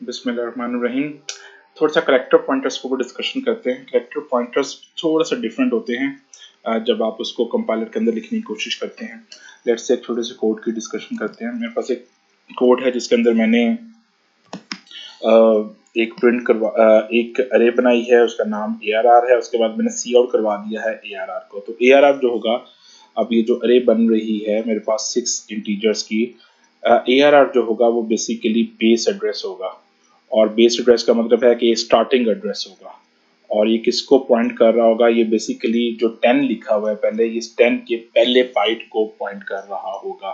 बिस्मिल्लाहिर्रहमानिर्रहीम। थोड़ा सा करेक्टर पॉइंटर्स को डिस्कशन करते हैं। करेक्टर पॉइंटर्स थोड़ा सा डिफरेंट होते हैं जब आप उसको कंपाइलर के अंदर लिखने की कोशिश करते हैं। लेट्स से एक छोटे से कोड की डिस्कशन करते हैं। मेरे पास एक कोड है जिसके अंदर मैंने एक अरे बनाई है, उसका नाम ARR है। उसके बाद मैंने सी आउट करवा दिया है ARR को। तो ARR जो होगा, अब ये जो अरे बन रही है मेरे पास 6 इंटीजर्स की, ARR जो होगा वो बेसिकली बेस एड्रेस होगा। और बेस एड्रेस का मतलब है कि ये स्टार्टिंग एड्रेस होगा। और ये किसको पॉइंट कर रहा होगा? ये बेसिकली जो 10 लिखा हुआ है पहले, ये 10 के पहले बाइट को पॉइंट कर रहा होगा।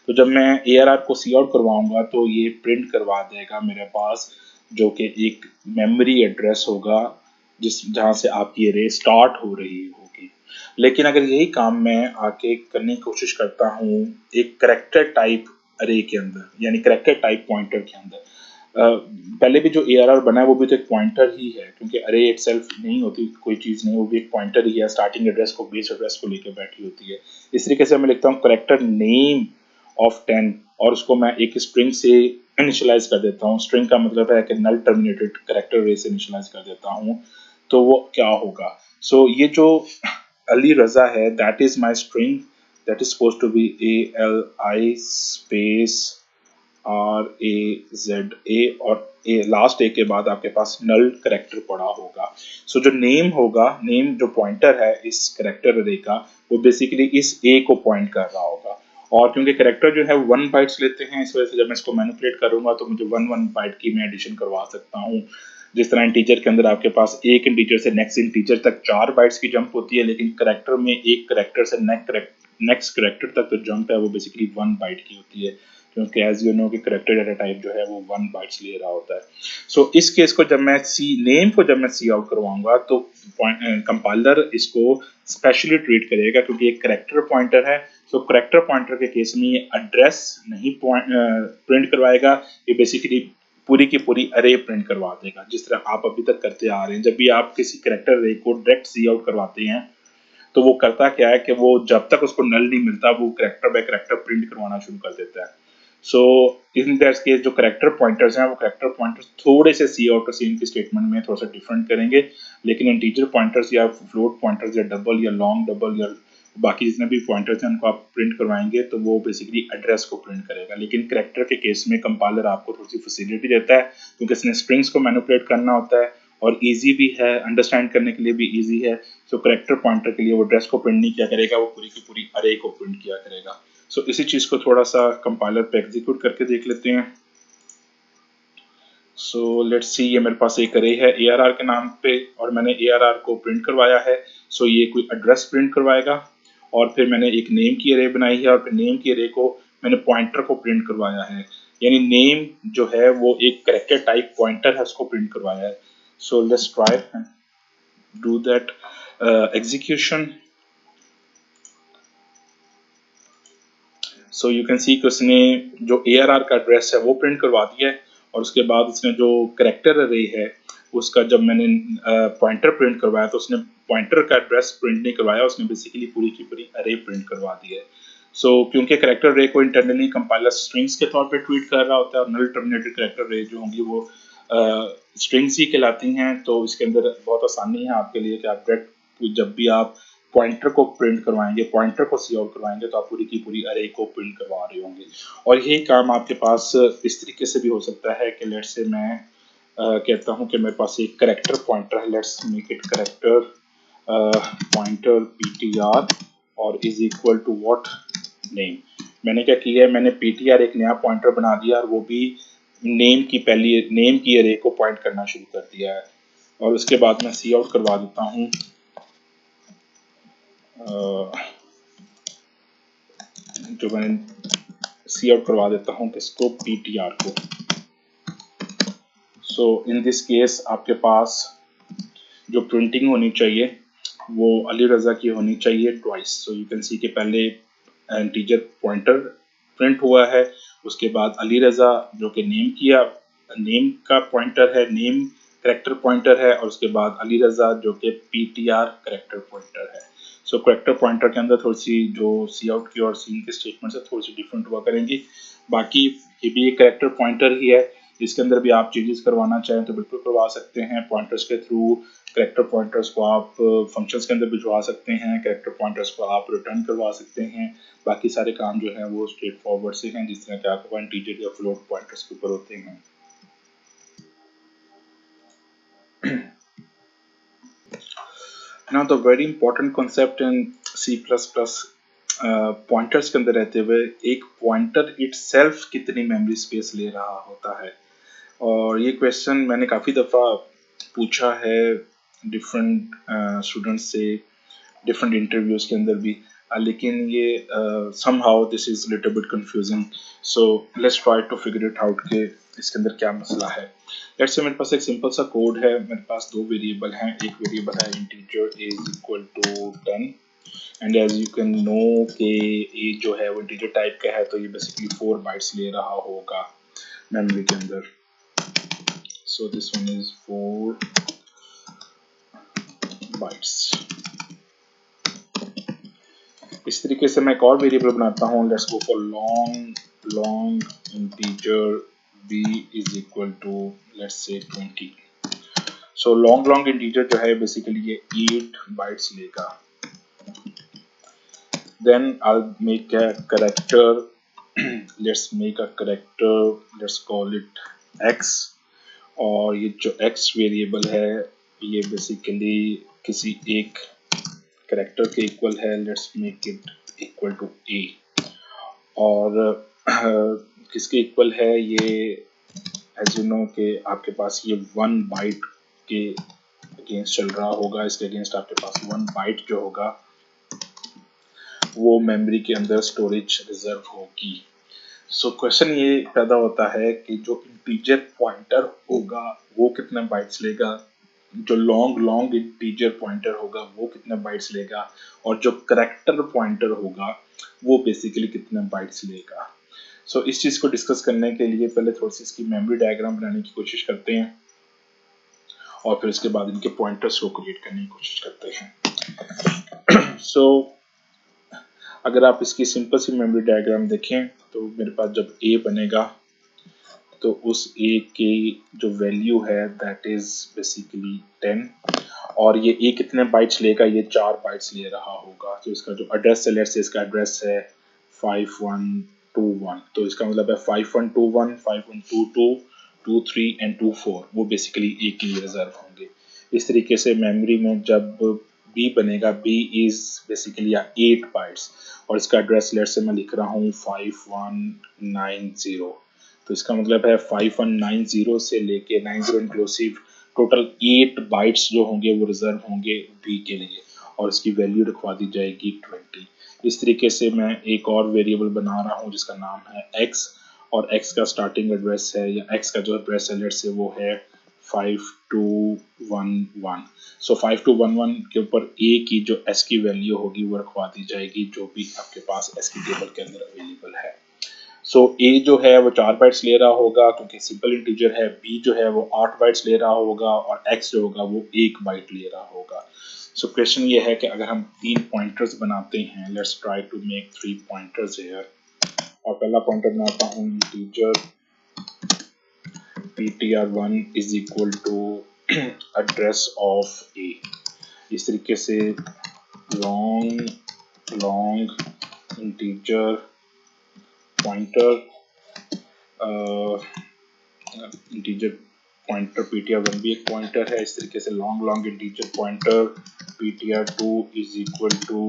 तो जब मैं ARR को सी आउट करवाऊंगा तो ये प्रिंट करवा देगा मेरे पास जो कि एक मेमोरी एड्रेस होगा जहां से आपकी अरे स्टार्ट हो रही होगी। लेकिन अगर यही काम मैं आके करने की कोशिश करता हूँ एक करेक्टर टाइप अरे के अंदर, यानी करेक्टर टाइप पॉइंटर के अंदर, पहले भी जो ARR बना है वो भी तो एक पॉइंटर ही है, क्योंकि अरे इटसेल्फ नहीं होती कोई चीज़ नहीं, वो भी एक पॉइंटर ही है। स्टार्टिंग एड्रेस को बेस एड्रेस को लेकर बैठी होती है। इस तरीके से मैं लिखता हूँ करेक्टर नेम ऑफ 10 और उसको मैं एक स्ट्रिंग से इनिशियलाइज कर देता हूँ। स्ट्रिंग का मतलब है कि नल टर्मिनेटेड करेक्टर रे से इनिशियलाइज कर देता हूँ। तो वो क्या होगा? सो ये जो अली रजा है, that is my string, that is suppose to be ALI space RAZA और लास्ट ए के बाद आपके पास नल करेक्टर पड़ा होगा। सो जो नेम होगा, नेम जो पॉइंटर है इस करेक्टर अरे का, वो बेसिकली इस ए को पॉइंट कर रहा होगा। और क्योंकि करेक्टर जो है 1 बाइट्स लेते हैं, इस वजह से जब मैं इसको मैनिपुलेट करूंगा तो मुझे 1 बाइट की मैं एडिशन करवा सकता हूँ। जिस तरह इंटीजर के अंदर आपके पास एक इंटीजर से नेक्स्ट इंटीजर तक 4 बाइट्स की जंप होती है, लेकिन करेक्टर में एक करेक्टर से नेक्स्ट करेक्टर तक तो जंप है वो बेसिकली 1 बाइट की होती है, क्योंकि एज यू नो कि करेक्टर डाटा टाइप जो है वो 1 बाइट्स ले रहा होता है। सो इस केस को जब मैं सी आउट करवाऊंगा तो कंपाइलर इसको स्पेशली ट्रीट करेगा, क्योंकि एक करेक्टर पॉइंटर है। सो करेक्टर पॉइंटर के केस में ये एड्रेस नहीं प्रिंट करवाएगा, ये बेसिकली पूरी की पूरी अरे प्रिंट करवा देगा, जिस तरह आप अभी तक करते आ रहे हैं। जब भी आप किसी करेक्टर अरे को डायरेक्ट सी आउट करवाते हैं तो वो करता क्या है कि वो जब तक उसको नल नहीं मिलता वो करेक्टर बाय करेक्टर प्रिंट करवाना शुरू कर देता है। सो इन दैट केस जो करेक्टर पॉइंटर्स हैं वो करेक्टर पॉइंटर्स थोड़े से सी आउट और सीन की स्टेटमेंट में थोड़ा सा डिफरेंट करेंगे, लेकिन इंटीजर पॉइंटर्स या फ्लोट पॉइंटर्स या डबल या लॉन्ग डबल या बाकी जितने भी पॉइंटर्स हैं उनको आप प्रिंट करवाएंगे तो वो बेसिकली एड्रेस को प्रिंट करेगा। लेकिन करेक्टर के केस में कंपाइलर आपको थोड़ी सी फैसिलिटी देता है, क्योंकि इसने स्ट्रिंग्स को मैनिपुलेट करना होता है और इजी भी है, अंडरस्टैंड करने के लिए भी इजी है। सो करेक्टर पॉइंटर के लिए वो एड्रेस को प्रिंट नहीं किया करेगा, वो पूरी की पूरी अरे को प्रिंट किया करेगा। सो इसी चीज को थोड़ा सा कंपाइलर पे एग्जीक्यूट करके देख लेते हैं। सो लेट्स सी, ये मेरे पास एक अरे है ARR के नाम पे और मैंने ARR को प्रिंट करवाया है। सो ये कोई एड्रेस प्रिंट करवाएगा और फिर मैंने एक नेम की अरे बनाई है और फिर नेम की अरे को मैंने पॉइंटर को प्रिंट करवाया है, यानी नेम जो है वो एक करेक्टर टाइप पॉइंटर है, उसको प्रिंट करवाया है। So let's try do that execution. So you can see कि उसने जो ARR का एड्रेस है वो प्रिंट करवा दिया है और उसके बाद उसने जो करेक्टर अरे है उसका जब मैंने पॉइंटर प्रिंट करवाया तो उसने पॉइंटर का एड्रेस प्रिंट नहीं करवाया, उसने बेसिकली पूरी की पूरी अरे प्रिंट करवा दी है। सो क्योंकि करेक्टर अरे को इंटरनली कंपाइलर स्ट्रिंग्स के तौर पे ट्रीट कर रहा होता है और नल टर्मिनेटेड करेक्टर अरे जो होंगी वो स्ट्रिंग्स ही कहलाती हैं, तो इसके अंदर बहुत आसानी है आपके लिए कि आप डायरेक्ट जब भी आप पॉइंटर को प्रिंट करवाएंगे, पॉइंटर को सी आउट करवाएंगे तो आप पूरी की पूरी अरे को प्रिंट करवा रहे होंगे। और यही काम आपके पास इस तरीके से भी हो सकता है कि लेट्स से मैं कहता हूं कि मेरे पास एक करेक्टर पॉइंटर है, let's make it character pointer PTR और is equal to what name. मैंने क्या किया है, मैंने PTR एक नया पॉइंटर बना दिया और वो भी नेम की अरे को पॉइंट करना शुरू कर दिया है। और उसके बाद मैं सी आउट करवा देता हूँ जो मैंने सी आउट करवा देता हूँ किसको, PTR को। सो इन दिस केस आपके पास जो प्रिंटिंग होनी चाहिए वो अली रजा की होनी चाहिए twice. So you can see के पहले इंटीजर पॉइंटर प्रिंट हुआ है, उसके बाद अली रजा जो कि नेम का पॉइंटर है, नेम करेक्टर पॉइंटर है, और उसके बाद अली रजा जो कि PTR करेक्टर पॉइंटर है। सो करेक्टर पॉइंटर के अंदर थोड़ी सी जो सी आउट की और सीन के स्टेटमेंट से थोड़ी सी डिफरेंट हुआ करेंगी। बाकी ये भी एक करेक्टर पॉइंटर ही है, इसके अंदर भी आप चेंजेस करवाना चाहें तो बिल्कुल करवा सकते हैं। पॉइंटर्स के थ्रू कैरेक्टर पॉइंटर्स को आप फंक्शंस के अंदर भिजवा सकते हैं, कैरेक्टर पॉइंटर्स को आप रिटर्न करवा सकते हैं। बाकी सारे काम जो है वो स्ट्रेट फॉरवर्ड से हैं, जिस तरह के आपको इंटीजर या फ्लोट पॉइंटर्स के ऊपर होते हैं। Now the very important concept in C++ pointers के अंदर रहते हुए एक पॉइंटर इटसेल्फ कितनी मेमोरी स्पेस ले रहा होता है। और ये क्वेश्चन मैंने काफ़ी दफ़ा पूछा है डिफरेंट स्टूडेंट्स से, डिफरेंट इंटरव्यूज़ के अंदर भी, लेकिन ये somehow this is little bit confusing, so let's try to figure it out कि इसके अंदर क्या मसला है। लेट्स से मेरे पास एक सिंपल सा कोड है, मेरे पास दो वेरिएबल हैं, एक वेरिएबल है integer a is equal to 10 and as you can know कि ए जो है वो इंटीजर टाइप का है, तो ये बेसिकली 4 बाइट्स ले रहा होगा मेमोरी के अंदर। So this one is 4 bytes. इस तरीके से मैं एक और वेरिएबल बनाता हूँ, let's go for long integer b is equal to let's say 20। So long integer जो है बेसिकली ये 8 बाइट्स लेगा। Then I'll make a character let's make a character, let's call it x, और ये जो x वेरिएबल है ये basically किसी एक कैरेक्टर के इक्वल है, let's make it equal to a। और किसके इक्वल है ये, एज यू नो कि आपके पास ये 1 बाइट के अगेंस्ट चल रहा होगा, इसके अगेंस्ट आपके पास 1 बाइट जो होगा वो मेमोरी के अंदर स्टोरेज रिजर्व होगी। सो क्वेश्चन ये पैदा होता है कि जो इंटीजर पॉइंटर होगा वो कितने बाइट्स लेगा, जो लॉन्ग इंटीजर पॉइंटर होगा वो कितने बाइट्स लेगा, और जो कैरेक्टर पॉइंटर होगा वो बेसिकली कितने बाइट्स लेगा। सो इस चीज़ को डिस्कस करने के लिए पहले थोड़ी सी इसकी मेमोरी डायग्राम बनाने की कोशिश करते हैं और फिर उसके बाद इनके पॉइंटर्स को क्रिएट करने की कोशिश करते हैं। सो अगर आप इसकी सिंपल सी मेमोरी डायग्राम देखें तो मेरे पास जब a बनेगा तो उस a की जो वैल्यू है दैट इज बेसिकली 10, और ये a कितने बाइट्स लेगा, ये 4 बाइट्स ले रहा होगा। तो इसका जो एड्रेस है, लेट्स से इसका एड्रेस है 5121, तो इसका मतलब है 5121, 5122, 23 एंड 24 वो बेसिकली a के लिए रिजर्व होंगे। इस तरीके से मेमोरी में जब b बनेगा, b इज बेसिकली 8 बाइट्स, और इसका एड्रेस लेट से मैं लिख रहा हूँ 5190, तो इसका मतलब है 5190 से लेके 90 इंक्लूसिव टोटल 8 बाइट्स जो होंगे वो रिजर्व होंगे b के लिए, और इसकी वैल्यू रखवा दी जाएगी 20। इस तरीके से मैं एक और वेरिएबल बना रहा हूँ जिसका नाम है x, और x का स्टार्टिंग एड्रेस है या x का जो एड्रेस है लेट से वो है 5211। सो 5211 के ऊपर a की जो s की वैल्यू होगी वो रखवा दी जाएगी जो भी आपके पास s की टेबल के अंदर अवेलेबल है। सो a जो है वो 4 बाइट्स ले रहा होगा क्योंकि सिंपल इंटीजर है, b जो है वो 8 बाइट्स ले रहा होगा, और x जो होगा वो 1 बाइट ले रहा होगा। सो क्वेश्चन ये है कि अगर हम 3 पॉइंटर्स बनाते हैं, let's try to make 3 pointers here, और पहला पॉइंटर बनाता हूँ integer ptr1 is equal to address of a। इस तरीके से long integer pointer integer pointer ptr1 भी एक पॉइंटर है। इस तरीके से long integer pointer ptr2 is equal to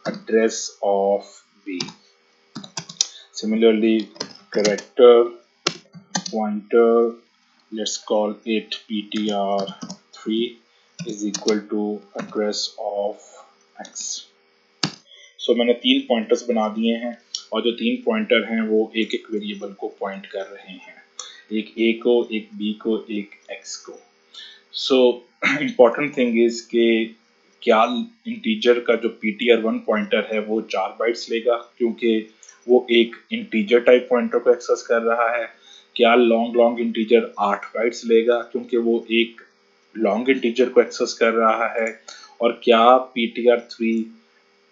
address of b। Similarly, character pointer, let's call it ptr3 is equal to address of x। सो मैंने 3 पॉइंटर्स बना दिए हैं, और जो 3 पॉइंटर हैं वो एक एक वेरिएबल को पॉइंट कर रहे हैं, एक a को, एक b को, एक x को। सो इम्पॉर्टेंट थिंग इज कि क्या इंटीजर का जो ptr1 पॉइंटर है वो 4 बाइट्स लेगा क्योंकि वो एक इंटीजर टाइप पॉइंटर को एक्सेस कर रहा है। क्या लॉन्ग इंटीजर 8 बाइट्स लेगा क्योंकि वो एक लॉन्ग इंटीजर को एक्सेस कर रहा है, और क्या ptr3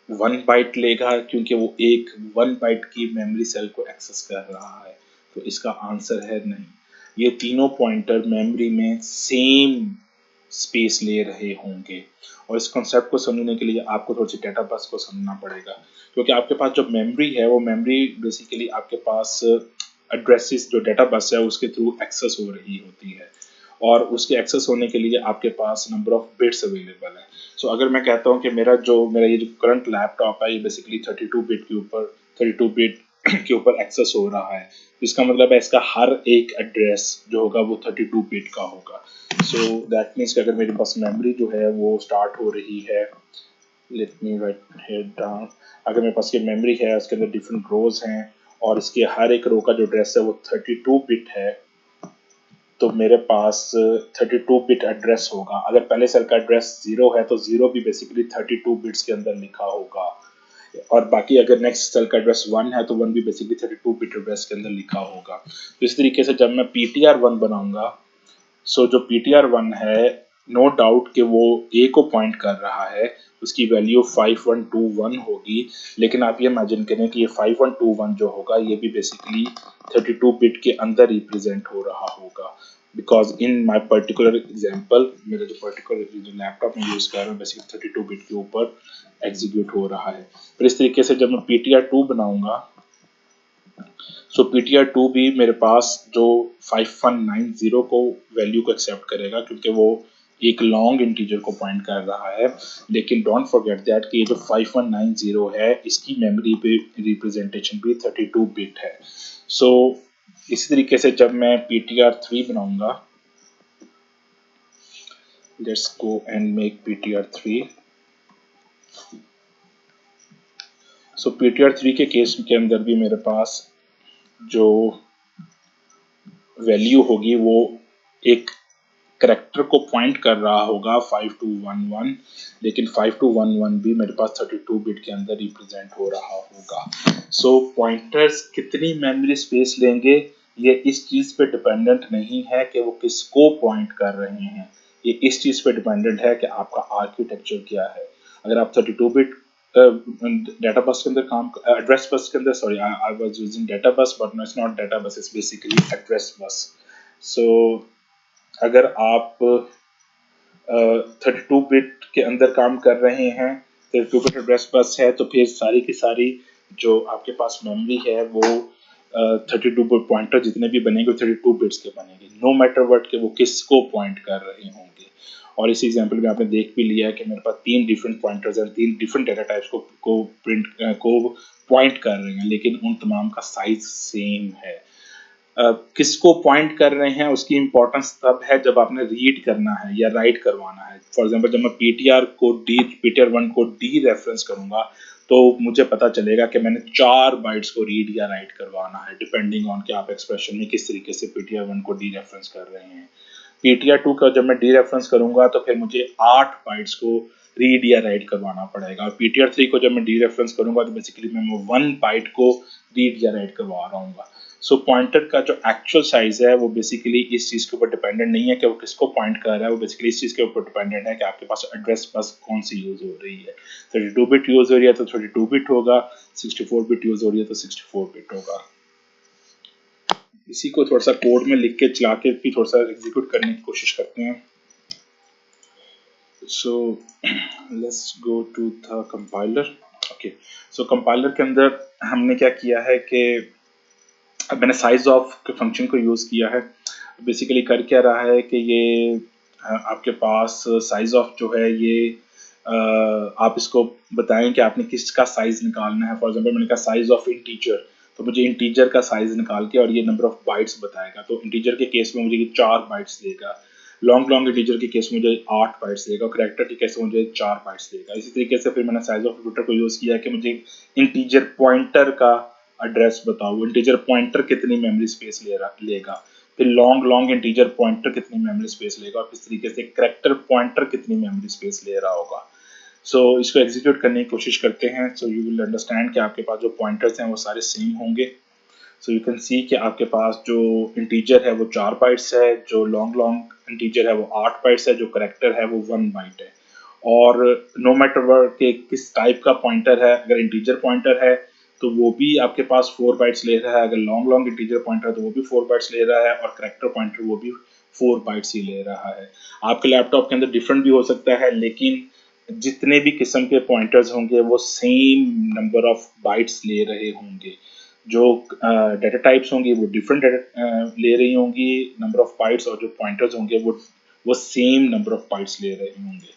1 बाइट लेगा क्योंकि वो एक 1 बाइट की मेमोरी सेल को एक्सेस कर रहा है। तो इसका आंसर है नहीं। ये तीनों पॉइंटर मेमोरी में सेम स्पेस ले रहे होंगे। और इस कॉन्सेप्ट को समझने के लिए आपको थोड़ी सी डेटा बस को समझना पड़ेगा, क्योंकि आपके पास जो मेमोरी है वो मेमोरी बेसिकली आपके पास एड्रेसेस जो डेटा बस है उसके थ्रू एक्सेस हो रही होती है, और उसके एक्सेस होने के लिए आपके पास नंबर ऑफ बिट्स अवेलेबल है। सो अगर मैं कहता हूँ कि मेरा ये जो करंट लैपटॉप है ये बेसिकली 32 बिट के ऊपर 32 बिट के ऊपर एक्सेस हो रहा है, इसका मतलब है इसका हर एक एड्रेस जो होगा वो 32 बिट का होगा। सो दैट मीन्स कि अगर मेरे पास मेमोरी जो है वो स्टार्ट हो रही है, let me right here down, अगर मेरे पास ये मेमोरी है उसके अंदर डिफरेंट रोज हैं और इसके हर एक रो का जो एड्रेस है वो 32 बिट है, तो मेरे पास 32 बिट एड्रेस होगा। अगर पहले सेल का एड्रेस 0 है तो 0 भी बेसिकली 32 बिट्स के अंदर लिखा होगा, और बाकी अगर नेक्स्ट सेल का एड्रेस 1 है तो 1 भी बेसिकली 32 बिट एड्रेस के अंदर लिखा होगा। तो इस तरीके से जब मैं PTR1 बनाऊंगा, सो जो PTR1 है नो डाउट कि वो ए को पॉइंट कर रहा है, उसकी वैल्यू 5121 होगी, लेकिन आप ये इमेजिन करें कि ये 5121 जो होगा ये भी बेसिकली 32 बिट के अंदर रिप्रेजेंट हो रहा होगा, because in my particular example मेरा जो पर्टिकुलर जो लैपटॉप में यूज़ कर रहा हूँ बेसिकली 32 बिट के ऊपर एग्जीक्यूट हो रहा है। फिर इस तरीके से जब मैं PTR2 बनाऊंगा, सो PTR2 भी मेरे पास जो 5190 को वैल्यू को एक्सेप्ट करेगा, क्योंकि वो एक लॉन्ग इंटीजर को पॉइंट कर रहा है, लेकिन डोंट फॉरगेट दैट कि ये जो 5190 है इसकी मेमोरी पे रिप्रेजेंटेशन भी 32 बिट है। सो इसी तरीके से जब मैं PTR3 बनाऊंगा, let's go and make PTR3। So PTR3 के केस के अंदर भी मेरे पास जो वैल्यू होगी वो एक करेक्टर को पॉइंट कर रहा होगा 5211, लेकिन 5211 भी मेरे पास 32 बिट के अंदर रिप्रेजेंट हो रहा होगा। सो पॉइंटर्स कितनी मेमोरी स्पेस लेंगे ये इस चीज पे डिपेंडेंट नहीं है कि वो किसको पॉइंट कर रहे हैं, ये इस चीज पे डिपेंडेंट है कि आपका आर्किटेक्चर क्या है। अगर आप 32 बिट डेटा बस के अंदर काम एड्रेस बस के अंदर, sorry I was using data bus but no it's not data bus, it's basically address bus. So अगर आप 32 बिट के अंदर काम कर रहे हैं, 32 बिट एड्रेस बस है, तो फिर सारी की सारी जो आपके पास मेमोरी है वो 32 बिट पॉइंटर जितने भी बनेंगे 32 बिट्स के बनेंगे, नो मैटर व्हाट के वो किसको पॉइंट कर रहे होंगे। और इस एग्जांपल में आपने देख भी लिया है कि मेरे पास 3 डिफरेंट पॉइंटर्स हैं, 3 डिफरेंट डेटा टाइप्स को पॉइंट कर रहे हैं, लेकिन उन तमाम का साइज सेम है। किसको पॉइंट कर रहे हैं उसकी इंपॉर्टेंस तब है जब आपने रीड करना है या राइट करवाना है। फॉर एग्जांपल जब मैं PTR1 को डी रेफरेंस करूंगा तो मुझे पता चलेगा कि मैंने 4 बाइट्स को रीड या राइट करवाना है, डिपेंडिंग ऑन कि आप एक्सप्रेशन में किस तरीके से PTR1 को डी रेफरेंस कर रहे हैं। PTR2 का जब मैं डी रेफरेंस करूंगा तो फिर मुझे 8 बाइट्स को रीड या राइट करवाना पड़ेगा, और PTR3 को जब मैं डी रेफरेंस करूंगा तो बेसिकली मैं 1 बाइट को रीड या राइट करवा रहा हूँ। सो पॉइंटर का जो एक्चुअल साइज है वो बेसिकली इस चीज के ऊपर डिपेंडेंट नहीं है कि वो किसको पॉइंट कर रहा है, वो बेसिकली इस चीज के ऊपर डिपेंडेंट है कि आपके पास एड्रेस बस कौन सी यूज हो रही है। 32 बिट यूज हो रही है तो 32 बिट होगा, 64 बिट यूज हो रही है तो 64 बिट होगा। इसी को थोड़ा सा कोड में लिख के चला के भी थोड़ा सा एग्जीक्यूट करने की कोशिश करते हैं। So let's go to the compiler. Okay, so compiler के अंदर हमने क्या किया है कि अब मैंने साइज ऑफ के फंक्शन को यूज़ किया है। बेसिकली कर क्या रहा है कि ये आपके पास साइज ऑफ जो है ये आप इसको बताएं कि आपने किसका साइज निकालना है। फॉर एग्जांपल मैंने कहा साइज ऑफ इंटीजर, तो मुझे इंटीजर का साइज निकाल के और ये नंबर ऑफ बाइट्स बताएगा। तो इंटीजर के केस में मुझे ये 4 बाइट्स देगा, लॉन्ग इंटीजर के केस में मुझे 8 बाइट्स देगा, और कैरेक्टर के केस में मुझे 4 बाइट्स देगा। इसी तरीके से फिर मैंने साइज ऑफ कंप्यूटर को यूज़ किया कि मुझे इंटीजर पॉइंटर का एड्रेस बताओ, इंटीजर पॉइंटर कितनी मेमोरी स्पेस लेगा, फिर लॉन्ग इंटीजर पॉइंटर कितनी मेमोरी स्पेस लेगा, और इस तरीके से कैरेक्टर पॉइंटर कितनी मेमोरी स्पेस ले रहा होगा। सो इसको एग्जीक्यूट करने की कोशिश करते हैं। सो यू विल अंडरस्टैंड कि आपके पास जो पॉइंटर्स हैं वो सारे सेम होंगे। सो यू कैन सी कि आपके पास जो इंटीजर है वो 4 बाइट्स है, जो लॉन्ग इंटीजर है वो 8 बाइट्स है, जो कैरेक्टर है वो 1 बाइट है। और नो मैटर वर्ड के किस टाइप का पॉइंटर है, अगर इंटीजर पॉइंटर है तो वो भी आपके पास 4 बाइट्स ले रहा है। अगर लॉन्ग लॉन्ग इंटीजर पॉइंटर है तो वो भी 4 बाइट्स ले रहा है, और करेक्टर पॉइंटर वो भी 4 बाइट्स ही ले रहा है। आपके लैपटॉप के अंदर डिफरेंट भी हो सकता है, लेकिन जितने भी किस्म के पॉइंटर्स होंगे वो सेम नंबर ऑफ बाइट्स ले रहे होंगे। जो डेटा टाइप्स होंगी वो डिफरेंट ले रही होंगी नंबर ऑफ बाइट्स, और जो पॉइंटर्स होंगे वो सेम नंबर ऑफ बाइट्स ले रहे होंगे।